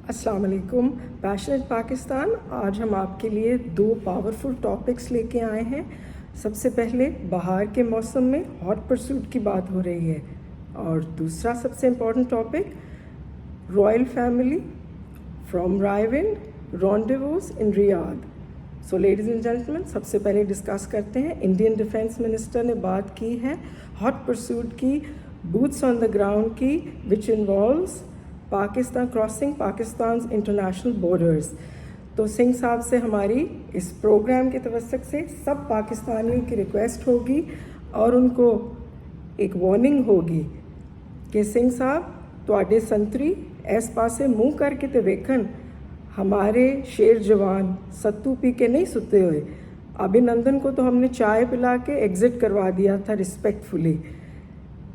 अस्सलाम वालेकुम। पैशनेट पाकिस्तान, आज हम आपके लिए दो पावरफुल टॉपिक्स लेके आए हैं। सबसे पहले बहार के मौसम में हॉट परसूट की बात हो रही है, और दूसरा सबसे important topic royal family from Raiwind rendezvous in Riyadh. So ladies and gentleman, सबसे पहले डिस्कस करते हैं। इंडियन डिफेंस मिनिस्टर ने बात की है हॉट परसूट की, बूट्स ऑन द ग्राउंड की, which involves Pakistan crossing Pakistan international borders. तो सिंह साहब से हमारी इस प्रोग्राम के तवस्सुक से सब पाकिस्तानियों की रिक्वेस्ट होगी और उनको एक वार्निंग होगी कि सिंह साहब तुहाडे संतरी इस पासे मुँह करके तो वेखन, हमारे शेर जवान सत्तू पी के नहीं सुते हुए। अभिनंदन को तो हमने चाय पिला के एग्जिट करवा दिया था respectfully.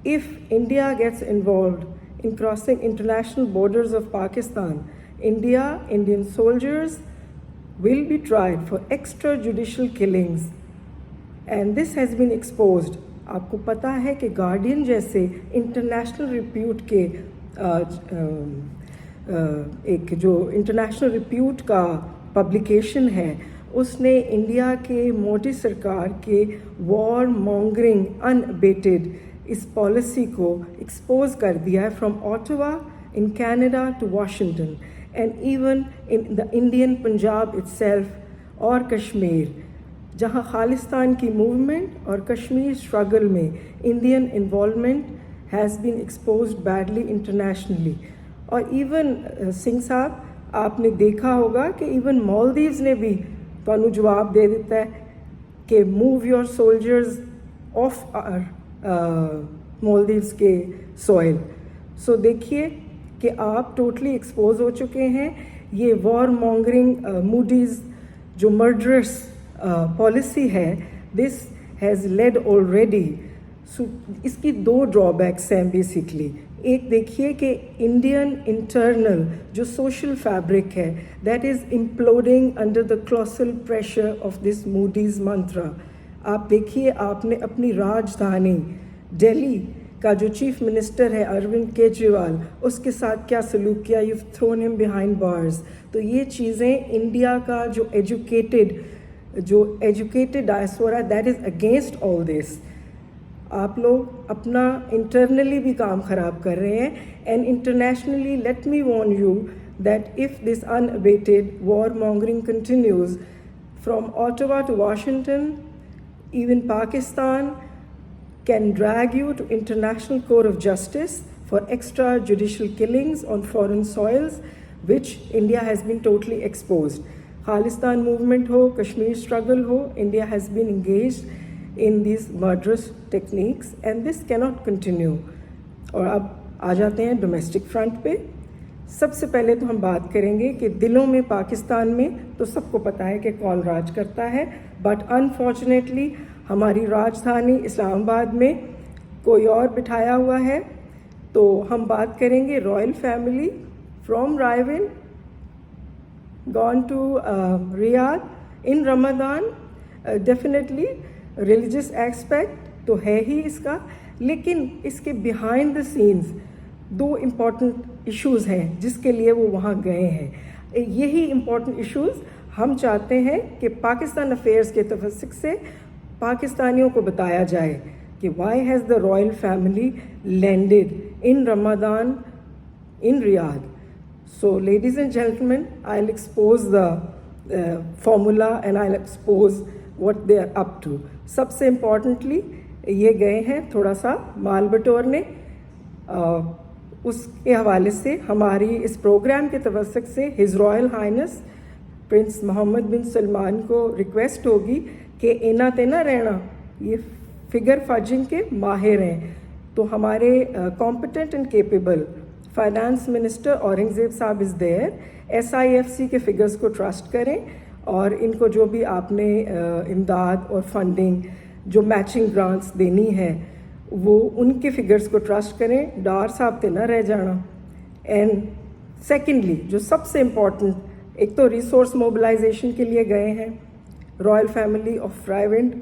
If India gets involved in crossing international borders of Pakistan, Indian soldiers will be tried for extrajudicial killings, and this has been exposed. आपको पता है कि गार्डियन जैसे इंटरनेशनल रिप्यूट के एक जो इंटरनेशनल रिप्यूट का पब्लिकेशन है, उसने इंडिया के मोदी सरकार के वॉर मॉन्गरिंग अनअबेटेड इस पॉलिसी को एक्सपोज कर दिया है, from Ottawa in Canada to Washington and even in the Indian Punjab itself और कश्मीर, जहां खालिस्तान की मूवमेंट और कश्मीर स्ट्रगल में Indian involvement has been exposed badly internationally. और इवन सिंह साहब, आपने देखा होगा कि इवन मालदीव्स ने भी तुहानू जवाब दे दिता है कि move your soldiers of our Maldives के सॉइल। सो देखिए कि आप टोटली एक्सपोज हो चुके हैं। ये वॉर मॉन्गरिंग मूडीज़ जो मर्डरस पॉलिसी है, this has led already. So इसकी दो ड्रॉबैक्स हैं बेसिकली। एक देखिए कि इंडियन इंटरनल जो सोशल फैब्रिक है, that is imploding under the colossal pressure of this Modi's mantra. आप देखिए, आपने अपनी राजधानी दिल्ली का जो चीफ मिनिस्टर है अरविंद केजरीवाल, उसके साथ क्या सलूक किया, you thrown him behind bars. तो ये चीज़ें इंडिया का जो educated diaspora, that is against all this. आप लोग अपना इंटरनली भी काम ख़राब कर रहे हैं, and internationally let me warn you that if this unabated war mongering continues from Ottawa to Washington, even Pakistan can drag you to International Court of Justice for extrajudicial killings on foreign soils, which India has been totally exposed. Khalistan movement ho, Kashmir struggle ho, India has been engaged in these murderous techniques, and this cannot continue. और अब आ जाते हैं domestic front पे। सबसे पहले तो हम बात करेंगे कि दिलों में पाकिस्तान में तो सबको पता है कि कौन राज करता है, बट अनफॉर्चुनेटली हमारी राजधानी इस्लामाबाद में कोई और बिठाया हुआ है। तो हम बात करेंगे royal family from Raiwind gone to Riyadh in Ramzan. Definitely religious aspect तो है ही इसका, लेकिन इसके बिहाइंड द सीन्स दो इम्पॉर्टेंट इश्यूज़ हैं जिसके लिए वो वहाँ गए हैं। यही इम्पॉर्टेंट इश्यूज़ हम चाहते हैं कि पाकिस्तान अफेयर्स के तवस्सुक से पाकिस्तानियों को बताया जाए कि why has the royal family landed in Ramzan in Riyadh. So ladies and gentleman, I will expose the formula and I will expose what they are up to. सबसे इम्पॉर्टेंटली ये गए हैं थोड़ा सा माल बटोरने। उसके हवाले से हमारी इस प्रोग्राम के तवस्सुक से his royal highness prince Mohammed bin Salman को रिक्वेस्ट होगी कि इना तेना रहना, ये फिगर फजिंग के माहिर हैं। तो हमारे competent and capable finance minister Aurangzeb साहब इज़ देयर। SIFC के फिगर्स को ट्रस्ट करें, और इनको जो भी आपने इमदाद और फंडिंग जो मैचिंग ग्रांट्स देनी है, वो उनके फिगर्स को ट्रस्ट करें। डार साहब ते ना रह जाना। एंड सेकेंडली, जो सबसे इम्पॉर्टेंट, एक तो रिसोर्स मोबिलाइजेशन के लिए गए हैं रॉयल फैमिली ऑफ रायविंड।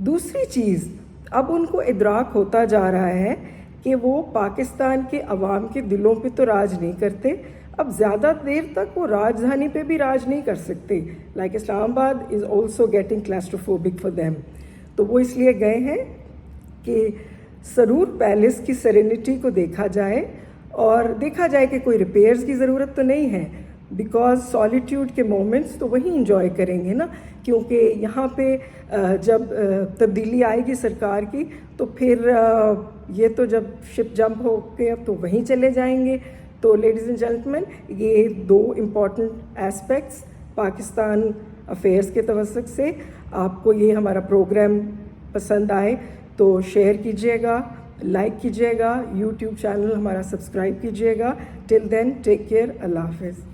दूसरी चीज़, अब उनको इदराक होता जा रहा है कि वो पाकिस्तान के अवाम के दिलों पे तो राज नहीं करते, اب زیادہ دیر تک وہ راجدھانی پہ بھی راج نہیں کر سکتے. Like Islamabad is also getting claustrophobic for them. تو وہ اس لیے گئے ہیں کہ سرور پیلس کی سیرینٹی کو دیکھا جائے اور دیکھا جائے کہ کوئی ریپیئرز کی ضرورت تو نہیں ہے, بیکاز سالیٹیوڈ کے مومنٹس تو وہی انجوائے کریں گے نا, کیونکہ یہاں پہ جب تبدیلی آئے گی سرکار کی تو پھر یہ تو جب شپ جمپ ہو کے اب تو وہیں چلے جائیں گے. تو لیڈیز اینڈ جینٹلمین, یہ 2 امپورٹنٹ ایسپیکٹس پاکستان افیئرس کے توسط سے. آپ کو یہ ہمارا پروگرام پسند آئے تو شیئر کیجیے گا, لائک کیجیے گا, یوٹیوب چینل ہمارا سبسکرائب کیجیے گا. ٹل دین ٹیک کیئر, اللہ حافظ.